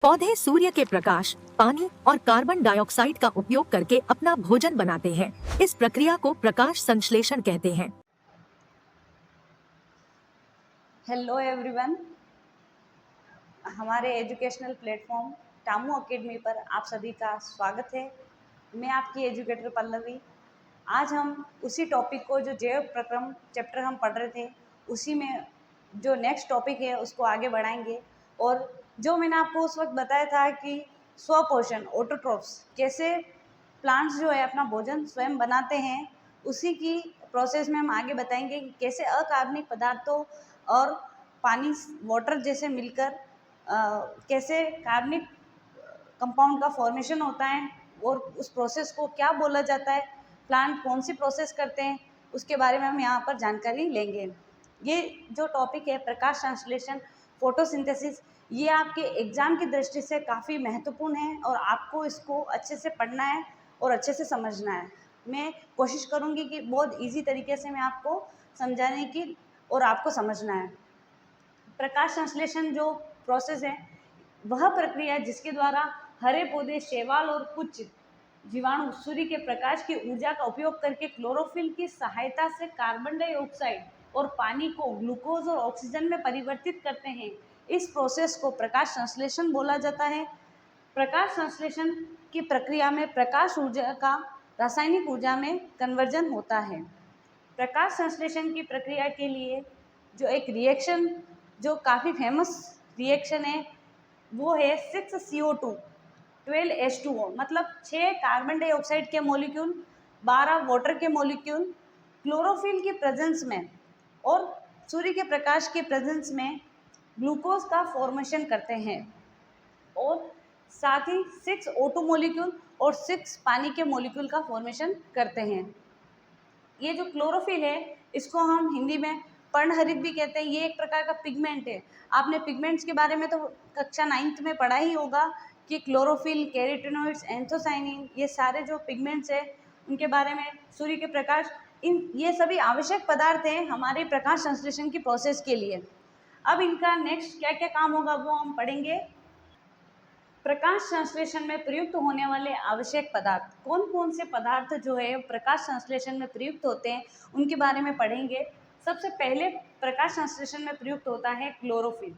पौधे सूर्य के प्रकाश, पानी और कार्बन डाइऑक्साइड का उपयोग करके अपना भोजन बनाते हैं। इस प्रक्रिया को प्रकाश संश्लेषण कहते हैं। हेलो एवरीवन, हमारे एजुकेशनल प्लेटफॉर्म टामू एकेडमी पर आप सभी का स्वागत है। मैं आपकी एजुकेटर पल्लवी। आज हम उसी टॉपिक को जो जैव प्रक्रम चैप्टर हम पढ़ रहे थे उसी में जो नेक्स्ट टॉपिक है उसको आगे बढ़ाएंगे। और जो मैंने आपको उस वक्त बताया था कि स्वपोषण ऑटोट्रोफ्स कैसे प्लांट्स जो है अपना भोजन स्वयं बनाते हैं, उसी की प्रोसेस में हम आगे बताएंगे कि कैसे अकार्बनिक पदार्थों और पानी वाटर जैसे मिलकर कैसे कार्बनिक कंपाउंड का फॉर्मेशन होता है और उस प्रोसेस को क्या बोला जाता है, प्लांट कौन सी प्रोसेस करते हैं, उसके बारे में हम यहाँ पर जानकारी लेंगे। ये जो टॉपिक है प्रकाश संश्लेषण फोटोसिंथेसिस, ये आपके एग्ज़ाम की दृष्टि से काफ़ी महत्वपूर्ण है और आपको इसको अच्छे से पढ़ना है और अच्छे से समझना है। मैं कोशिश करूँगी कि बहुत इजी तरीके से मैं आपको समझाने की और आपको समझना है। प्रकाश संश्लेषण जो प्रोसेस है वह प्रक्रिया जिसके द्वारा हरे पौधे, शैवाल और कुछ जीवाणु सूर्य के प्रकाश की ऊर्जा का उपयोग करके क्लोरोफिल की सहायता से कार्बन डाइऑक्साइड और पानी को ग्लूकोज और ऑक्सीजन में परिवर्तित करते हैं। इस प्रोसेस को प्रकाश संश्लेषण बोला जाता है। प्रकाश संश्लेषण की प्रक्रिया में प्रकाश ऊर्जा का रासायनिक ऊर्जा में कन्वर्जन होता है। प्रकाश संश्लेषण की प्रक्रिया के लिए जो एक रिएक्शन जो काफ़ी फेमस रिएक्शन है वो है 6CO2 12H2O, मतलब 6 कार्बन डाइऑक्साइड के मॉलिक्यूल, 12 वाटर के मॉलिक्यूल क्लोरोफिल की प्रेजेंस में और सूर्य के प्रकाश के प्रेजेंस में ग्लूकोज का फॉर्मेशन करते हैं और साथ ही 6 O2 मॉलिक्यूल और 6 पानी के मॉलिक्यूल का फॉर्मेशन करते हैं। ये जो क्लोरोफिल है इसको हम हिंदी में पर्णहरित भी कहते हैं। ये एक प्रकार का पिगमेंट है। आपने पिगमेंट्स के बारे में तो कक्षा 9th में पढ़ा ही होगा कि क्लोरोफिल, कैरोटीनॉइड्स, एंथोसाइनिन, ये सारे जो पिगमेंट्स हैं उनके बारे में, सूर्य के प्रकाश, ये सभी आवश्यक पदार्थ हैं हमारे प्रकाश संश्लेषण की प्रोसेस के लिए। अब इनका नेक्स्ट क्या क्या काम होगा वो हम पढ़ेंगे। प्रकाश संश्लेषण में प्रयुक्त होने वाले आवश्यक पदार्थ, कौन कौन से पदार्थ जो है प्रकाश संश्लेषण में प्रयुक्त होते हैं उनके बारे में पढ़ेंगे। सबसे पहले प्रकाश संश्लेषण में प्रयुक्त होता है क्लोरोफिल।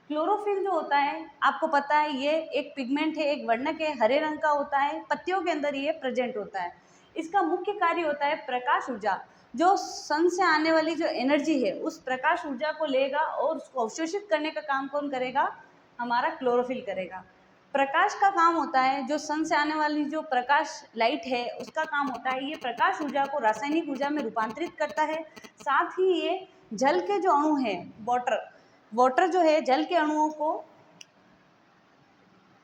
क्लोरोफिल जो होता है आपको पता है ये एक पिगमेंट है, एक वर्णक है, हरे रंग का होता है, पत्तियों के अंदर ये प्रेजेंट होता है। इसका मुख्य कार्य होता है प्रकाश ऊर्जा, जो सन से आने वाली जो एनर्जी है उस प्रकाश ऊर्जा को लेगा और उसको अवशोषित करने का काम कौन करेगा, हमारा क्लोरोफिल करेगा। प्रकाश का काम होता है जो सन से आने वाली जो प्रकाश लाइट है उसका काम होता है ये प्रकाश ऊर्जा को रासायनिक ऊर्जा में रूपांतरित करता है। साथ ही ये जल के जो अणु हैं, वाटर जो है जल के अणुओं को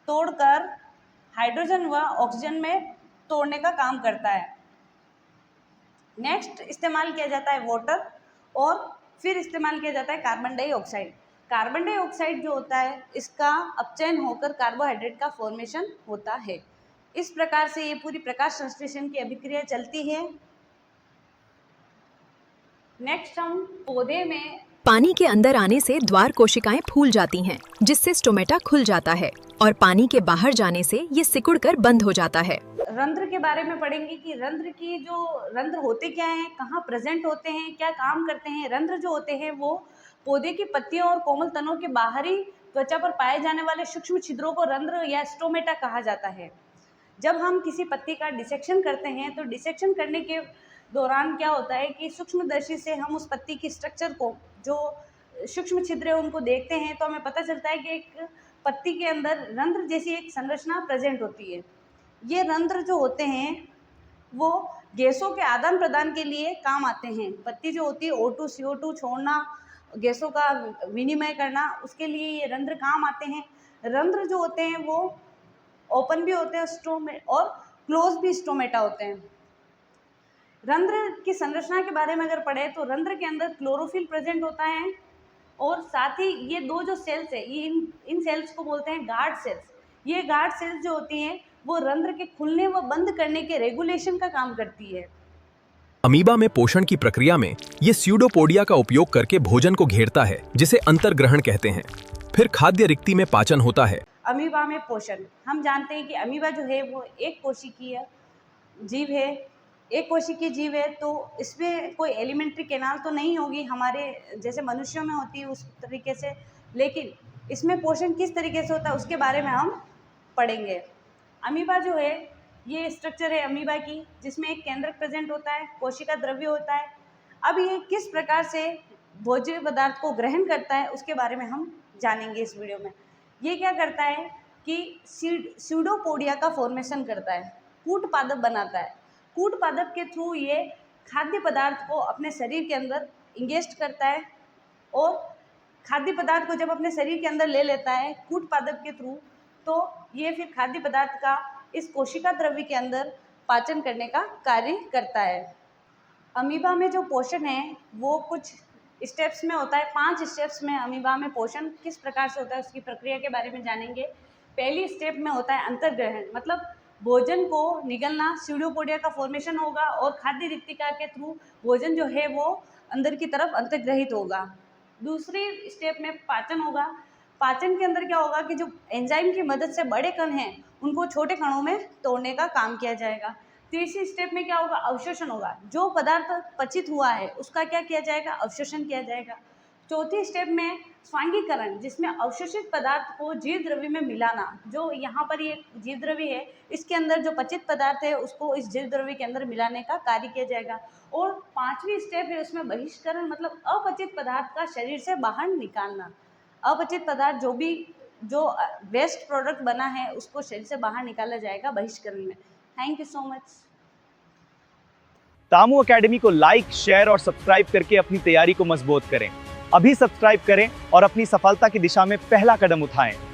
तोड़कर हाइड्रोजन व ऑक्सीजन में तोड़ने का काम करता है। नेक्स्ट इस्तेमाल किया जाता है वाटर और फिर इस्तेमाल किया जाता है कार्बन डाइऑक्साइड। कार्बन डाइऑक्साइड जो होता है इसका अपचयन होकर कार्बोहाइड्रेट का फॉर्मेशन होता है। इस प्रकार से ये पूरी प्रकाश संश्लेषण की अभिक्रिया चलती है। नेक्स्ट हम पौधे में पानी के अंदर आने से द्वार कोशिकाएं फूल जाती हैं, जिससे स्टोमेटा खुल जाता है और पानी के बाहर जाने से ये सिकुड़कर बंद हो जाता है। रंध्र के बारे में पढ़ेंगे कि रंध्र होते क्या हैं, कहाँ प्रेजेंट होते हैं, क्या काम करते हैं। रंध्र जो होते हैं वो पौधे की पत्तियों और कोमल तनों के बाहरी त्वचा पर पाए जाने वाले सूक्ष्म छिद्रों को रंध्र या स्टोमेटा कहा जाता है। जब हम किसी पत्ती का डिसेक्शन करते हैं तो डिसेक्शन करने के दौरान क्या होता है कि सूक्ष्मदर्शी से हम उस पत्ती की स्ट्रक्चर को, जो सूक्ष्म छिद्र है उनको देखते हैं तो हमें पता चलता है कि एक पत्ती के अंदर रंध्र जैसी एक संरचना प्रेजेंट होती है। ये रंध्र जो होते हैं वो गैसों के आदान प्रदान के लिए काम आते हैं। पत्ती जो होती है O2 CO2 छोड़ना, गैसों का विनिमय करना, उसके लिए ये रंध्र काम आते हैं। रंध्र जो होते हैं वो ओपन भी होते हैं और क्लोज भी स्टोमेटा होते हैं। रंध्र की संरचना के बारे में अगर पढ़े तो रंध्र के अंदर क्लोरोफिल प्रेजेंट होता है और साथ ही ये दो जो सेल्स है ये इन सेल्स को बोलते हैं गार्ड सेल्स। ये गार्ड सेल्स जो होती हैं वो रंध्र के खुलने व बंद करने के रेगुलेशन का काम करती है। अमीबा में पोषण की प्रक्रिया में ये स्यूडोपोडिया का उपयोग करके भोजन को घेरता है, जिसे अंतर्ग्रहण कहते हैं। फिर खाद्य रिक्ति में पाचन होता है। अमीबा में पोषण। हम जानते हैं कि अमीबा जो है वो एक कोशिकीय जीव है, एक कोशिकीय जीव है, तो इसमें कोई एलिमेंट्री कैनाल तो नहीं होगी हमारे जैसे मनुष्यों में होती है उस तरीके से, लेकिन इसमें पोषण किस तरीके से होता है उसके बारे में हम पढ़ेंगे। अमीबा जो है ये स्ट्रक्चर है अमीबा की, जिसमें एक केंद्रक प्रेजेंट होता है, कोशिका द्रव्य होता है। अब ये किस प्रकार से भोज्य पदार्थ को ग्रहण करता है उसके बारे में हम जानेंगे इस वीडियो में। ये क्या करता है कि स्यूडोपोडिया का फॉर्मेशन करता है, कूट पादप बनाता है। कूट पादप के थ्रू ये खाद्य पदार्थ को अपने शरीर के अंदर इंगेस्ट करता है, और खाद्य पदार्थ को जब अपने शरीर के अंदर ले लेता है कूट पादप के थ्रू, तो ये फिर खाद्य पदार्थ का इस कोशिका द्रव्य के अंदर पाचन करने का कार्य करता है। अमीबा में जो पोषण है वो कुछ स्टेप्स में होता है, 5 स्टेप्स में अमीबा में पोषण किस प्रकार से होता है उसकी प्रक्रिया के बारे में जानेंगे। पहली स्टेप में होता है अंतर्ग्रहण, मतलब भोजन को निगलना, स्यूडोपोडिया का फॉर्मेशन होगा और खाद्य रिक्तिका के थ्रू भोजन जो है वो अंदर की तरफ अंतर्ग्रहित होगा। दूसरी स्टेप में पाचन होगा। पाचन के अंदर क्या होगा कि जो एंजाइम की मदद से बड़े कण हैं उनको छोटे कणों में तोड़ने का काम किया जाएगा। तीसरी स्टेप में क्या होगा, अवशोषण होगा। जो पदार्थ पचित हुआ है उसका क्या किया जाएगा, अवशोषण किया जाएगा। चौथी स्टेप में स्वांगीकरण, जिसमें अवशोषित पदार्थ को जीव द्रव्य में मिलाना। जो यहाँ पर ये जीव द्रव्य है इसके अंदर जो पचित पदार्थ है उसको इस जीव द्रव्य के अंदर मिलाने का कार्य किया जाएगा। और 5वीं स्टेप है उसमें बहिष्करण, मतलब अपचित पदार्थ का शरीर से बाहर निकालना। अपचित पदार्थ जो वेस्ट प्रोडक्ट बना है उसको शरीर से बाहर निकाला जाएगा बहिष्करण में। Thank you so much. Tamu academy को लाइक, शेयर और सब्सक्राइब करके अपनी तैयारी को मजबूत करें। अभी सब्सक्राइब करें और अपनी सफलता की दिशा में पहला कदम उठाएं।